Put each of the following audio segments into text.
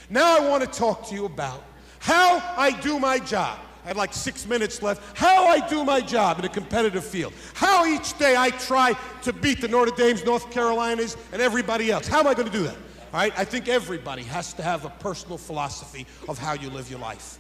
Now I want to talk to you about how I do my job. I have like 6 minutes left. How I do my job in a competitive field. How each day I try to beat the Notre Dames, North Carolinas, and everybody else. How am I going to do that? All right, I think everybody has to have a personal philosophy of how you live your life.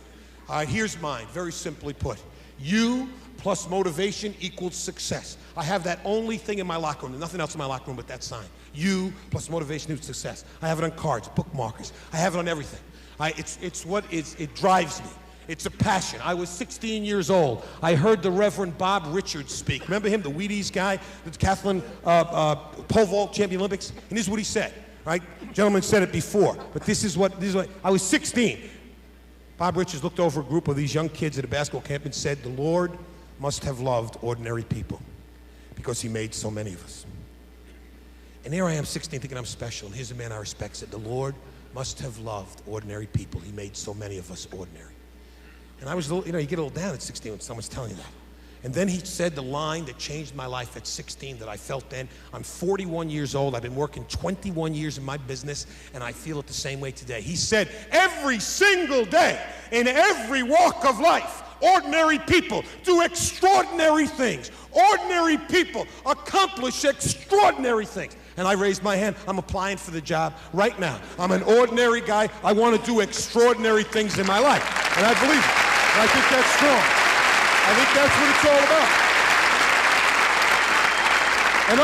Here's mine, very simply put. You plus motivation equals success. I have that only thing in my locker room. There's nothing else in my locker room but that sign. You plus motivation equals success. I have it on cards, bookmarkers. I have it on everything. It drives me. It's a passion. I was 16 years old. I heard the Reverend Bob Richards speak. Remember him, the Wheaties guy, the decathlon pole vault champion Olympics? And this is what he said, right? Gentleman said it before, but this is what I was 16. Bob Richards looked over a group of these young kids at a basketball camp and said, the Lord must have loved ordinary people because he made so many of us. And here I am, 16, thinking I'm special, and here's a man I respect, said, the Lord must have loved ordinary people. He made so many of us ordinary. And I was a little, you get a little down at 16 when someone's telling you that. And then he said the line that changed my life at 16 that I felt then. I'm 41 years old. I've been working 21 years in my business, and I feel it the same way today. He said, every single day, in every walk of life, ordinary people do extraordinary things. Ordinary people accomplish extraordinary things. And I raised my hand. I'm applying for the job right now. I'm an ordinary guy. I want to do extraordinary things in my life. And I believe it. And I think that's strong. I think that's what it's all about. And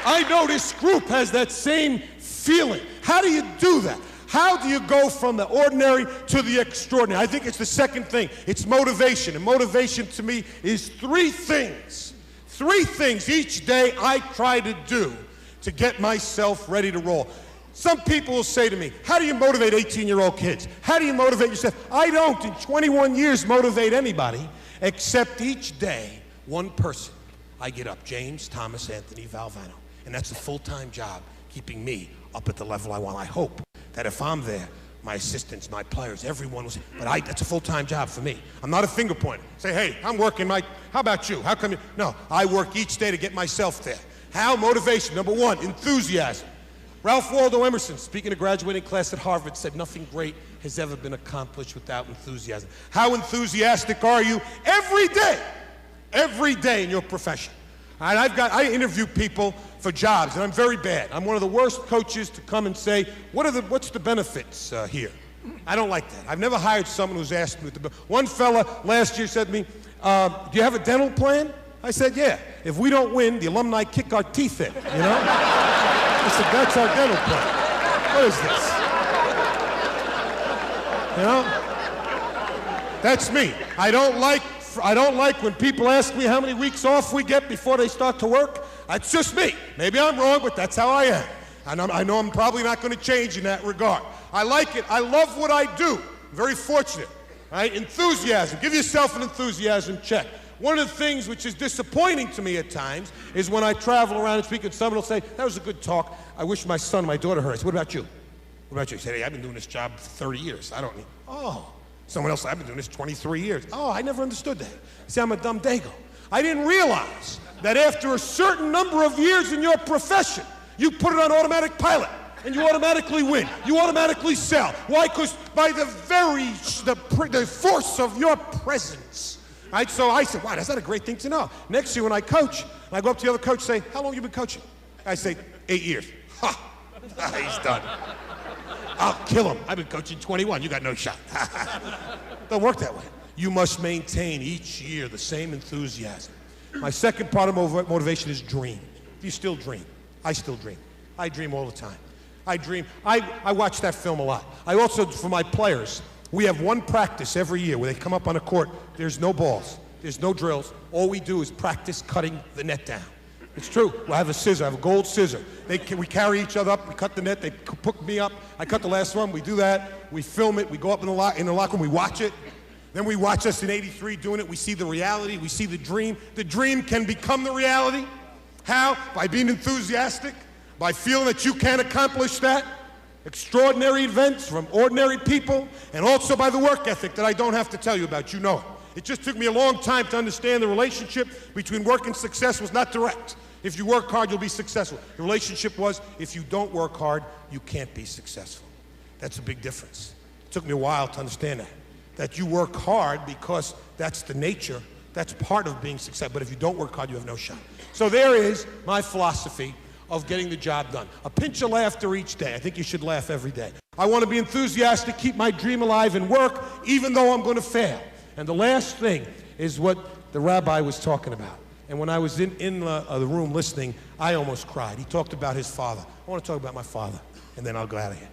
I know this group has that same feeling. How do you do that? How do you go from the ordinary to the extraordinary? I think it's the second thing. It's motivation. And motivation to me is three things. Three things each day I try to do to get myself ready to roll. Some people will say to me, how do you motivate 18-year-old kids? How do you motivate yourself? I don't, in 21 years, motivate anybody, except each day, one person. I get up, James Thomas Anthony Valvano. And that's a full-time job, keeping me up at the level I want. I hope that if I'm there, my assistants, my players, everyone will say, but that's a full-time job for me. I'm not a finger pointer. Say, hey, I'm working, Mike. How about you? How come you? No, I work each day to get myself there. How? Motivation. Number one, enthusiasm. Ralph Waldo Emerson, speaking to a graduating class at Harvard, said nothing great has ever been accomplished without enthusiasm. How enthusiastic are you every day in your profession? And I interview people for jobs, and I'm very bad. I'm one of the worst coaches to come and say, what's the benefits here? I don't like that. I've never hired someone who's asked me. One fella last year said to me, do you have a dental plan? I said, yeah. If we don't win, the alumni kick our teeth in, you know? I said, that's our dental plan. What is this? You know? That's me. I don't like when people ask me how many weeks off we get before they start to work. That's just me. Maybe I'm wrong, but that's how I am. And I know I'm probably not going to change in that regard. I like it. I love what I do. I'm very fortunate. Right? Enthusiasm. Give yourself an enthusiasm check. One of the things which is disappointing to me at times is when I travel around and speak and someone will say, that was a good talk. I wish my son and my daughter heard it. I said, what about you? What about you? He said, hey, I've been doing this job for 30 years. I don't need, oh. Someone else, I've been doing this 23 years. Oh, I never understood that. See, I'm a dumb dago. I didn't realize that after a certain number of years in your profession, you put it on automatic pilot. And you automatically win. You automatically sell. Why? Because by the force of your presence. Right? So I said, wow, that's not a great thing to know. Next year when I coach, I go up to the other coach and say, how long have you been coaching? I say, 8 years. Ha! He's done. I'll kill him. I've been coaching 21. You got no shot. Don't work that way. You must maintain each year the same enthusiasm. My second part of motivation is dream. You still dream. I still dream. I dream all the time. I dream. I watch that film a lot. I also, for my players, we have one practice every year where they come up on a court. There's no balls. There's no drills. All we do is practice cutting the net down. It's true. I have a scissor. I have a gold scissor. We carry each other up. We cut the net. They hook me up. I cut the last one. We do that. We film it. We go up in the locker room. We watch it. Then we watch us in '83 doing it. We see the reality. We see the dream. The dream can become the reality. How? By being enthusiastic. By feeling that you can accomplish that. Extraordinary events from ordinary people. And also by the work ethic that I don't have to tell you about. You know it. It just took me a long time to understand the relationship between work and success was not direct. If you work hard, you'll be successful. The relationship was, if you don't work hard, you can't be successful. That's a big difference. It took me a while to understand that. That you work hard because that's the nature, that's part of being successful. But if you don't work hard, you have no shot. So there is my philosophy of getting the job done. A pinch of laughter each day. I think you should laugh every day. I want to be enthusiastic, keep my dream alive and work, even though I'm going to fail. And the last thing is what the rabbi was talking about. And when I was in the room listening, I almost cried. He talked about his father. I want to talk about my father, and then I'll go out of here.